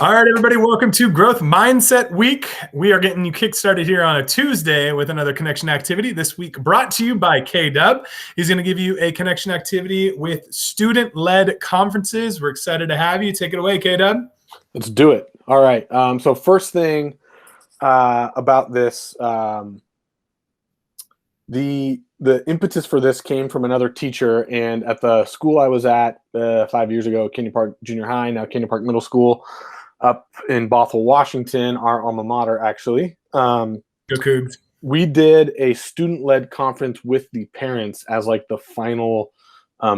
All right, everybody, welcome to Growth Mindset Week. We are getting you kickstarted here on a Tuesday with another connection activity. This week brought to you by K-Dub. He's going to give you a connection activity with Student-Led Conferences. We're excited to have you. Take it away, K-Dub. Let's do it. All right. So first thing about this, the impetus for this came from another teacher, and at the school I was at 5 years ago, Canyon Park Junior High, now Canyon Park Middle School, up in Bothell, Washington, our alma mater, actually. Go Cougs. We did a student-led conference with the parents as like the final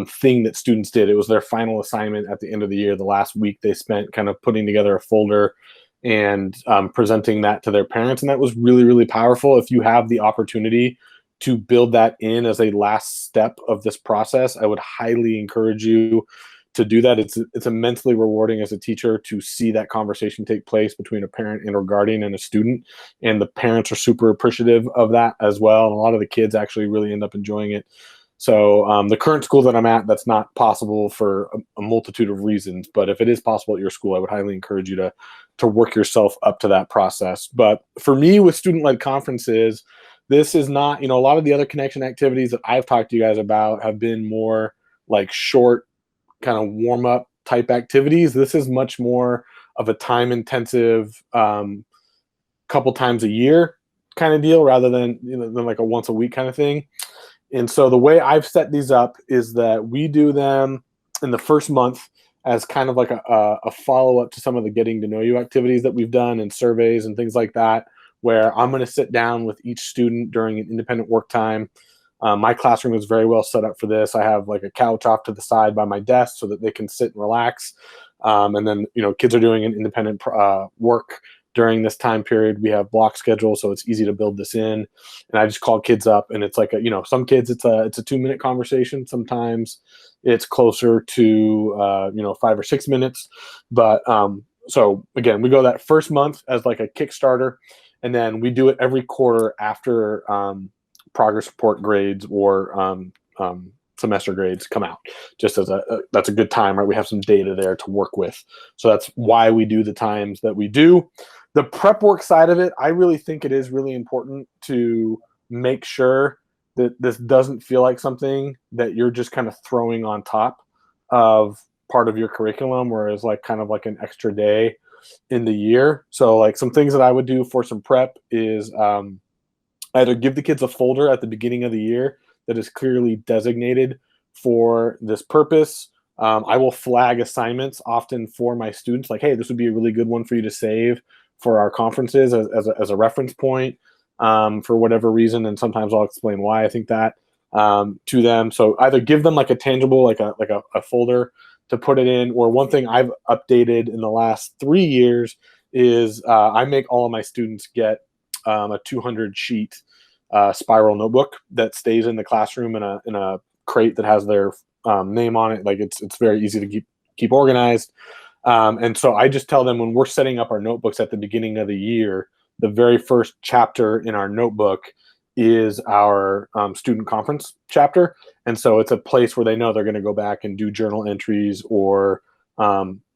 thing that students did. It was their final assignment at the end of the year. The last week they spent kind of putting together a folder and presenting that to their parents. And that was really, really powerful. If you have the opportunity to build that in as a last step of this process, I would highly encourage you to do that. It's immensely rewarding as a teacher to see that conversation take place between a parent and or guardian and a student. And the parents are super appreciative of that as well. And a lot of the kids actually really end up enjoying it. So the current school that I'm at, that's not possible for a multitude of reasons. But if it is possible at your school, I would highly encourage you to work yourself up to that process. But for me with student-led conferences, this is not, a lot of the other connection activities that I've talked to you guys about have been more like short kind of warm-up type activities. This is much more of a time-intensive couple times a year kind of deal rather than like a once a week kind of thing. And so the way I've set these up is that we do them in the first month as kind of like a follow-up to some of the getting to know you activities that we've done and surveys and things like that, where I'm going to sit down with each student during an independent work time. My classroom is very well set up for this. I have like a couch off to the side by my desk so that they can sit and relax. And then, kids are doing an independent work during this time period. We have block schedules, so it's easy to build this in. And I just call kids up, and it's like some kids it's a 2-minute conversation. Sometimes it's closer to 5 or 6 minutes. But so again, we go that first month as like a Kickstarter, and then we do it every quarter after progress report grades or semester grades come out, just as that's a good time, right? We have some data there to work with. So that's why we do the times that we do. The prep work side of it, I really think it is really important to make sure that this doesn't feel like something that you're just kind of throwing on top of part of your curriculum, whereas like kind of like an extra day in the year. So like some things that I would do for some prep is either give the kids a folder at the beginning of the year that is clearly designated for this purpose. I will flag assignments often for my students, like, hey, this would be a really good one for you to save for our conferences as a reference point for whatever reason. And sometimes I'll explain why I think that to them. So either give them like a tangible, like a folder to put it in, or one thing I've updated in the last 3 years is I make all of my students get a 200 sheet spiral notebook that stays in the classroom in a crate that has their name on it. Like it's very easy to keep organized. And so I just tell them when we're setting up our notebooks at the beginning of the year, the very first chapter in our notebook is our student conference chapter. And so it's a place where they know they're going to go back and do journal entries or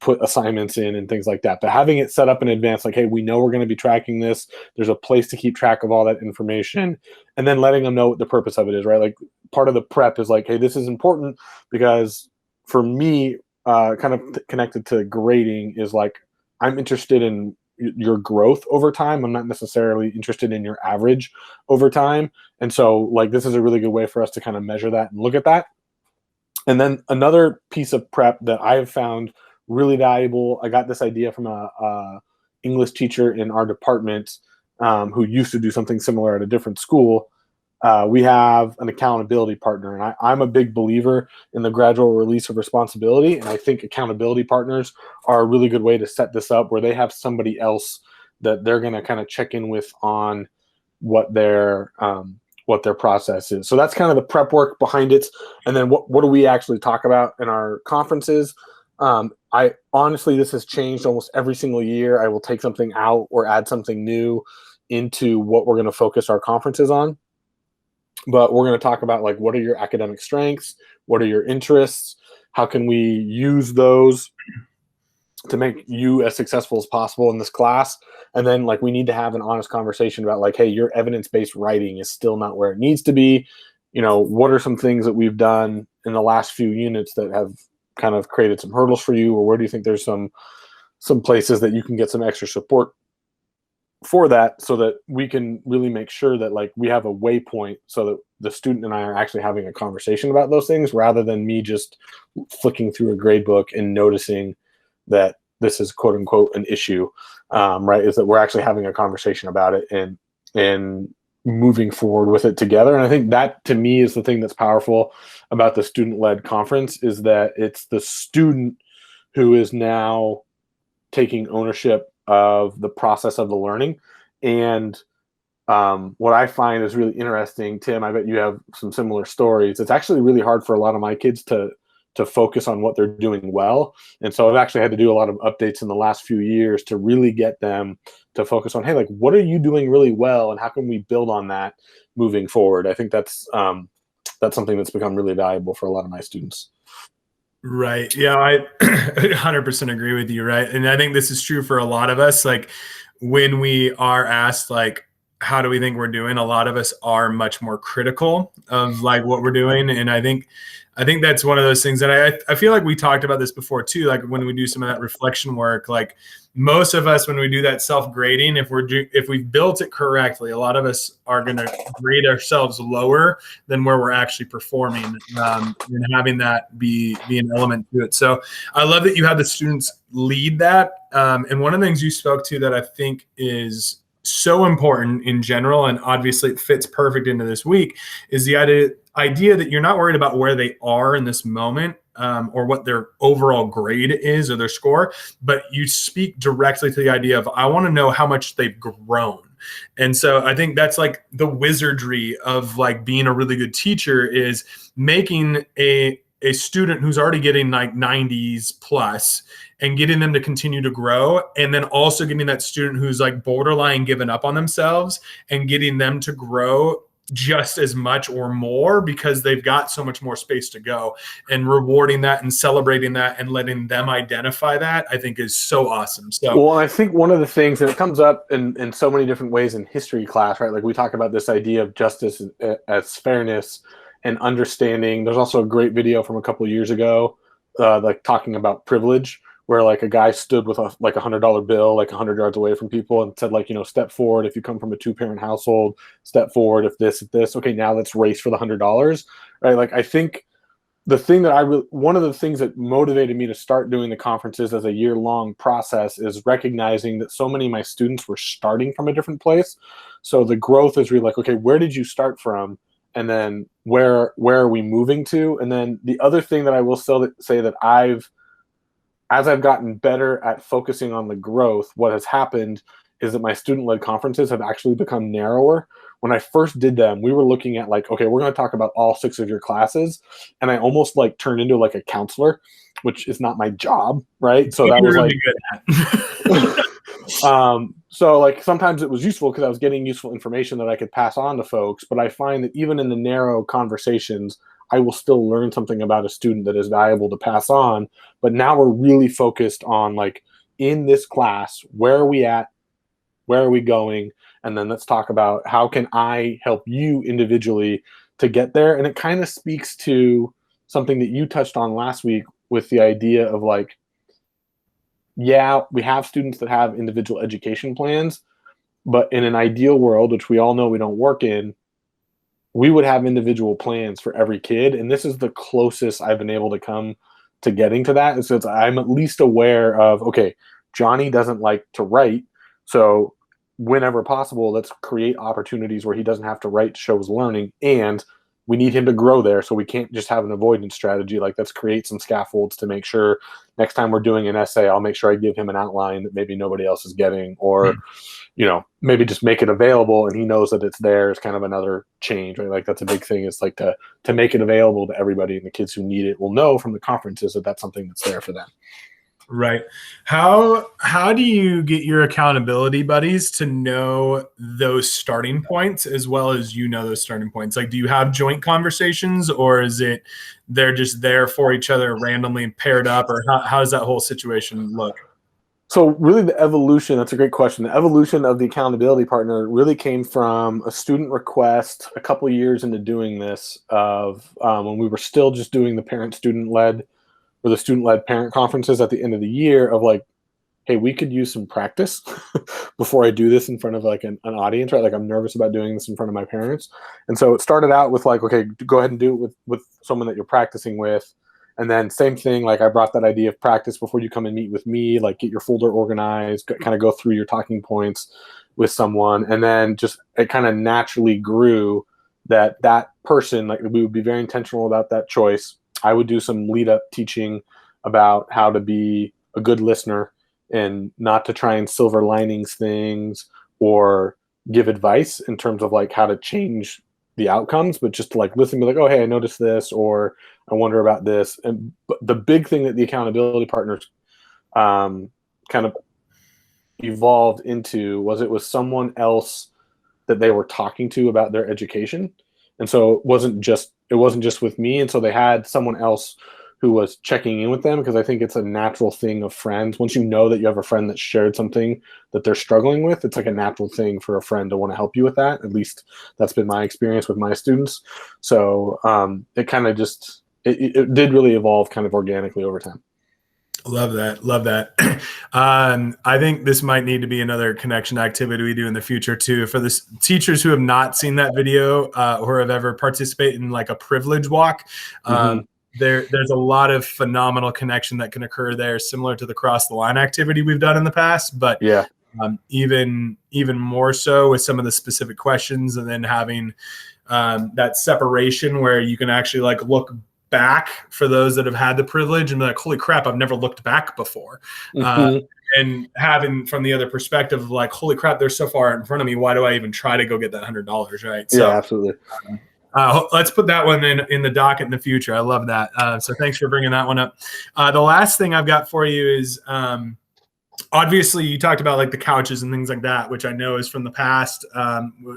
put assignments in and things like that. But having it set up in advance, like, hey, we know we're going to be tracking this. There's a place to keep track of all that information, and then letting them know what the purpose of it is, right? Like part of the prep is like, hey, this is important because for me, kind of connected to grading is like, I'm interested in your growth over time. I'm not necessarily interested in your average over time. And so like, this is a really good way for us to kind of measure that and look at that. And then another piece of prep that I have found really valuable, I got this idea from a English teacher in our department who used to do something similar at a different school. We have an accountability partner, and I'm a big believer in the gradual release of responsibility. And I think accountability partners are a really good way to set this up, where they have somebody else that they're going to kind of check in with on what their process is. So that's kind of the prep work behind it. And then what do we actually talk about in our conferences? I honestly, this has changed almost every single year. I will take something out or add something new into what we're going to focus our conferences on. But we're going to talk about like, what are your academic strengths? What are your interests? How can we use those to make you as successful as possible in this class. And then like we need to have an honest conversation about like, hey, your evidence-based writing is still not where it needs to be. You know, what are some things that we've done in the last few units that have kind of created some hurdles for you, or where do you think there's some places that you can get some extra support for that, so that we can really make sure that like we have a waypoint so that the student and I are actually having a conversation about those things, rather than me just flicking through a grade book and noticing that this is quote unquote an issue, right? Is that we're actually having a conversation about it and moving forward with it together. And I think that to me is the thing that's powerful about the student-led conference, is that it's the student who is now taking ownership of the process of the learning. And what I find is really interesting, Tim, I bet you have some similar stories. It's actually really hard for a lot of my kids to focus on what they're doing well. And so I've actually had to do a lot of updates in the last few years to really get them to focus on, hey, like, what are you doing really well, and how can we build on that moving forward? I think that's something that's become really valuable for a lot of my students. Right. Yeah, I 100% agree with you. Right. And I think this is true for a lot of us. Like when we are asked, like, how do we think we're doing? A lot of us are much more critical of like what we're doing. And I think that's one of those things that I feel like we talked about this before too. Like when we do some of that reflection work, like most of us, when we do that self-grading, if we've built it correctly, a lot of us are going to grade ourselves lower than where we're actually performing, and having that be an element to it. So I love that you had the students lead that. And one of the things you spoke to that I think is so important in general, and obviously it fits perfect into this week, is the idea that you're not worried about where they are in this moment, or what their overall grade is or their score, but you speak directly to the idea of, I want to know how much they've grown. And so I think that's like the wizardry of like being a really good teacher, is making a student who's already getting like 90s plus and getting them to continue to grow. And then also getting that student who's like borderline given up on themselves and getting them to grow just as much or more, because they've got so much more space to go, and rewarding that and celebrating that and letting them identify that, I think is so awesome. So, well, I think one of the things, and it comes up in so many different ways in history class, right? Like we talk about this idea of justice as fairness and understanding. There's also a great video from a couple of years ago, like talking about privilege, where like a guy stood with like $100 bill, like 100 yards away from people, and said like, you know, step forward if you come from a 2-parent household, step forward if this. Okay, now let's race for the $100, right? Like I think the thing that one of the things that motivated me to start doing the conferences as a year-long process is recognizing that so many of my students were starting from a different place. So the growth is really like, okay, where did you start from? And then where are we moving to? And then the other thing that I will say that as I've gotten better at focusing on the growth, what has happened is that my student-led conferences have actually become narrower. When I first did them, we were looking at like, okay, we're going to talk about all 6 of your classes. And I almost like turned into like a counselor, which is not my job, right? So that was really like good at. So like sometimes it was useful because I was getting useful information that I could pass on to folks. But I find that even in the narrow conversations, I will still learn something about a student that is valuable to pass on. But now we're really focused on like, in this class, where are we at? Where are we going? And then let's talk about how can I help you individually to get there? And it kind of speaks to something that you touched on last week with the idea of like, yeah, we have students that have individual education plans, but in an ideal world, which we all know we don't work in, we would have individual plans for every kid. And this is the closest I've been able to come to getting to that. And so I'm at least aware of, okay, Johnny doesn't like to write. So whenever possible, let's create opportunities where he doesn't have to write to show his learning. And we need him to grow there. So we can't just have an avoidance strategy. Like let's create some scaffolds to make sure next time we're doing an essay, I'll make sure I give him an outline that maybe nobody else is getting, or, you know, maybe just make it available and he knows that it's there is kind of another change, right? Like that's a big thing. It's like to make it available to everybody, and the kids who need it will know from the conferences that that's something that's there for them. Right. How do you get your accountability buddies to know those starting points as well as you know those starting points? Like, do you have joint conversations, or is it they're just there for each other randomly paired up, or how does that whole situation look? So really the evolution, that's a great question. The evolution of the accountability partner really came from a student request a couple years into doing this of when we were still just doing the parent student-led or the student-led parent conferences at the end of the year of like, hey, we could use some practice before I do this in front of like an audience, right? Like I'm nervous about doing this in front of my parents. And so it started out with like, okay, go ahead and do it with someone that you're practicing with. And then same thing, like I brought that idea of practice before you come and meet with me, like get your folder organized, kind of go through your talking points with someone. And then just it kind of naturally grew that person, like we would be very intentional about that choice. I would do some lead up teaching about how to be a good listener and not to try and silver linings things or give advice in terms of like how to change the outcomes, but just to like listen, be like, oh, hey, I noticed this, or I wonder about this. And but the big thing that the accountability partners kind of evolved into was it was someone else that they were talking to about their education. And so it wasn't just with me. And so they had someone else who was checking in with them, because I think it's a natural thing of friends. Once you know that you have a friend that shared something that they're struggling with, it's like a natural thing for a friend to want to help you with that. At least that's been my experience with my students. So it kind of just, it did really evolve kind of organically over time. Love that. Love that. I think this might need to be another connection activity we do in the future too. For the teachers who have not seen that video or have ever participated in like a privilege walk, there's a lot of phenomenal connection that can occur there, similar to the cross the line activity we've done in the past. But yeah, even more so with some of the specific questions, and then having that separation where you can actually like look back for those that have had the privilege and be like, holy crap, I've never looked back before. And having from the other perspective of like, holy crap, they're so far in front of me. Why do I even try to go get that $100? Right. So, yeah, absolutely. Let's put that one in the docket in the future. I love that. So thanks for bringing that one up. The last thing I've got for you is obviously you talked about like the couches and things like that, which I know is from the past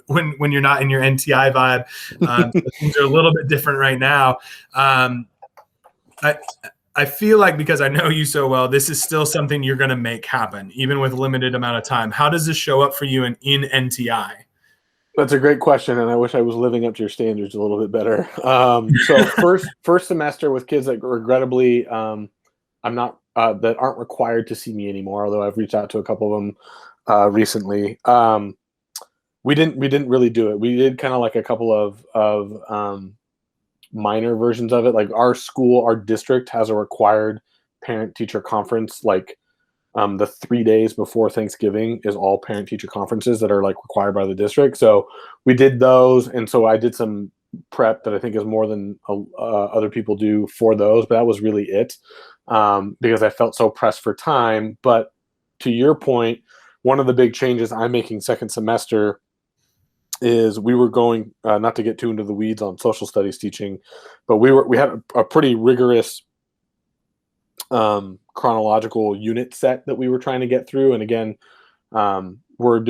when you're not in your NTI vibe. So things are a little bit different right now. I feel like because I know you so well, this is still something you're going to make happen, even with limited amount of time. How does this show up for you in NTI? That's a great question, and I wish I was living up to your standards a little bit better. So first semester with kids that regrettably I'm not that aren't required to see me anymore, although I've reached out to a couple of them recently. We didn't really do it. We did kind of like a couple of minor versions of it. Like our school, our district has a required parent-teacher conference, like the 3 days before Thanksgiving is all parent-teacher conferences that are like required by the district. So we did those, and so I did some prep that I think is more than other people do for those, but that was really it because I felt so pressed for time. But to your point, one of the big changes I'm making second semester is we were going not to get too into the weeds on social studies teaching, but we had a pretty rigorous chronological unit set that we were trying to get through. And again, we're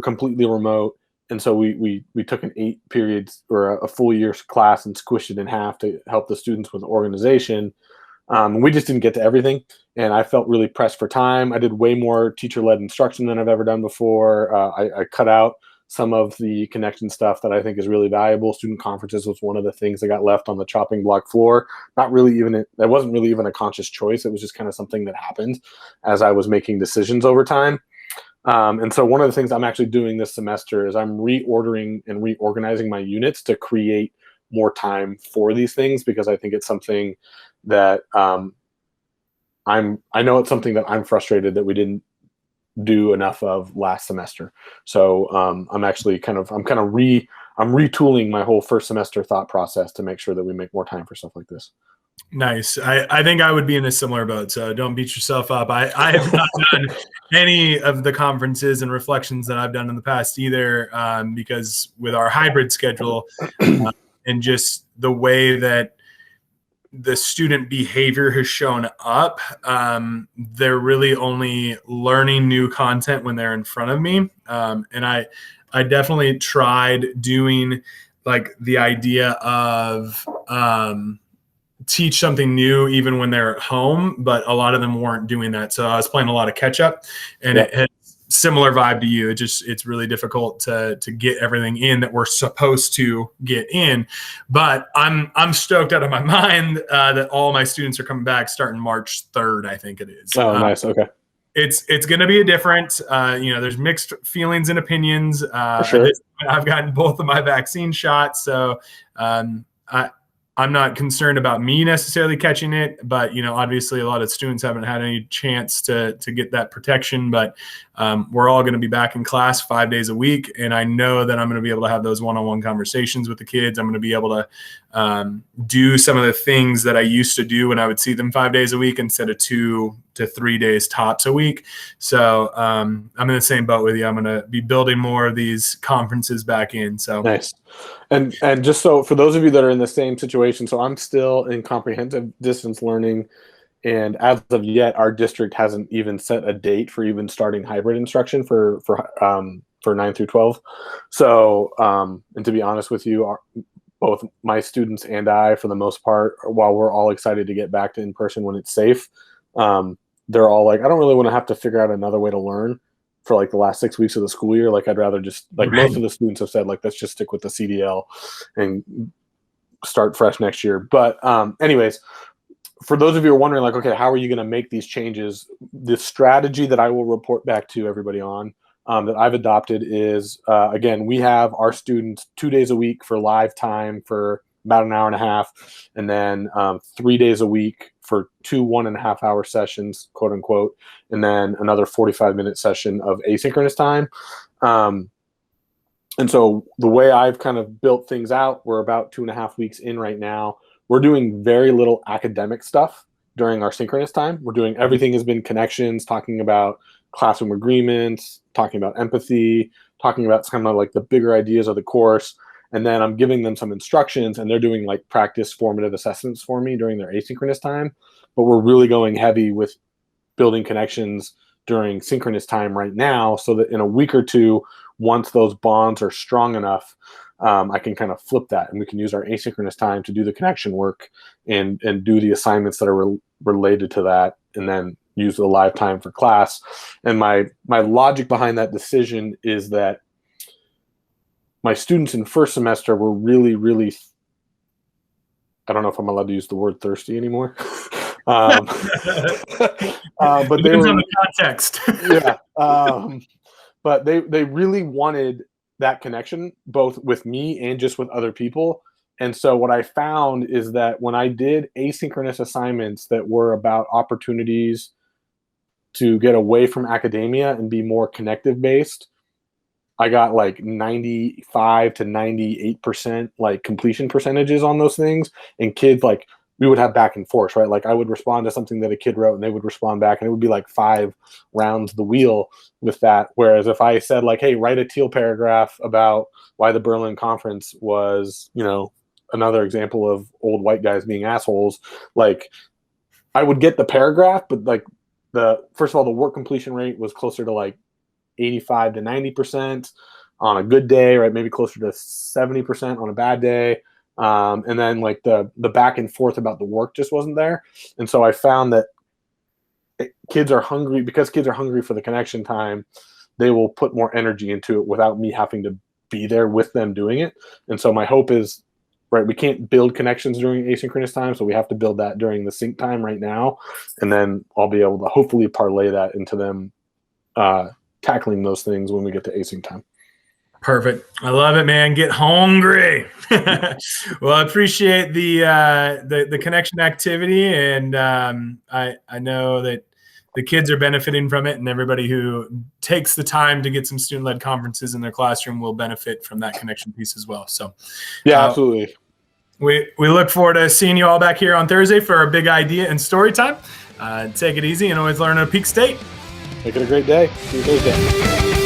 completely remote. And so we took an 8 periods or a full year's class and squished it in half to help the students with organization. We just didn't get to everything. And I felt really pressed for time. I did way more teacher-led instruction than I've ever done before. I cut out some of the connection stuff that I think is really valuable. Student conferences was one of the things that got left on the chopping block floor. That wasn't really even a conscious choice. It was just kind of something that happened as I was making decisions over time. And so one of the things I'm actually doing this semester is I'm reordering and reorganizing my units to create more time for these things, because I think it's something that I know it's something that I'm frustrated that we didn't do enough of last semester. So I'm retooling my whole first semester thought process to make sure that we make more time for stuff like this. Nice. I think I would be in a similar boat, so don't beat yourself up. I have not done any of the conferences and reflections that I've done in the past either, because with our hybrid schedule and just the way that the student behavior has shown up, they're really only learning new content when they're in front of me. And I definitely tried doing like the idea of teach something new even when they're at home, but a lot of them weren't doing that. So I was playing a lot of catch up, and it had similar vibe to you. It's really difficult to get everything in that we're supposed to get in. But I'm stoked out of my mind that all my students are coming back starting March 3rd, I think it is. Oh, nice. Okay. It's going to be a different, there's mixed feelings and opinions. For sure. I've gotten both of my vaccine shots, so I'm not concerned about me necessarily catching it, but obviously a lot of students haven't had any chance to get that protection. But we're all going to be back in class 5 days a week, and I know that I'm going to be able to have those one-on-one conversations with the kids. I'm going to be able to do some of the things that I used to do when I would see them 5 days a week instead of 2 to 3 days tops a week. So I'm in the same boat with you. I'm going to be building more of these conferences back in. So nice. And just so for those of you that are in the same situation, so I'm still in comprehensive distance learning, and as of yet, our district hasn't even set a date for even starting hybrid instruction for 9 through 12. So, and to be honest with you, both my students and I, for the most part, while we're all excited to get back to in person when it's safe, they're all like, I don't really want to have to figure out another way to learn for like the last 6 weeks of the school year. Like, I'd rather just, like, right. Most of the students have said, like, let's just stick with the CDL and start fresh next year. But anyways, for those of you who are wondering, like, okay, how are you going to make these changes? The strategy that I will report back to everybody on that I've adopted is, again, we have our students 2 days a week for live time for about an hour and a half, and then 3 days a week for 2 1.5 hour sessions, quote unquote, and then another 45-minute session of asynchronous time. And so the way I've kind of built things out, we're about 2.5 weeks in right now. We're doing very little academic stuff during our synchronous time. We're doing everything has been connections, talking about classroom agreements, talking about empathy, talking about kind of like the bigger ideas of the course. And then I'm giving them some instructions, and they're doing like practice formative assessments for me during their asynchronous time. But we're really going heavy with building connections during synchronous time right now, so that in a week or two, once those bonds are strong enough, I can kind of flip that, and we can use our asynchronous time to do the connection work and do the assignments that are related to that, and then use the live time for class. And my logic behind that decision is that my students in first semester were really, really, I don't know if I'm allowed to use the word thirsty anymore. But depends on the context. Yeah. But they really wanted that connection, both with me and just with other people. And so what I found is that when I did asynchronous assignments that were about opportunities to get away from academia and be more connective based, I got like 95 to 98% like completion percentages on those things. And kids, like, we would have back and forth, right? Like, I would respond to something that a kid wrote and they would respond back, and it would be like 5 rounds the wheel with that. Whereas if I said, like, hey, write a teal paragraph about why the Berlin Conference was, another example of old white guys being assholes, like, I would get the paragraph, but like first of all, the work completion rate was closer to like 85 to 90% on a good day, right? Maybe closer to 70% on a bad day. And then like the back and forth about the work just wasn't there. And so I found that kids are hungry, because kids are hungry for the connection time, they will put more energy into it without me having to be there with them doing it. And so my hope is, right, we can't build connections during asynchronous time, so we have to build that during the sync time right now. And then I'll be able to hopefully parlay that into them tackling those things when we get to async time. Perfect. I love it, man. Get hungry. Well, I appreciate the connection activity, and I know that the kids are benefiting from it, and everybody who takes the time to get some student-led conferences in their classroom will benefit from that connection piece as well. So, yeah, absolutely. We look forward to seeing you all back here on Thursday for our big idea and story time. Take it easy and always learn at Peak State. Make it a great day. See you Thursday.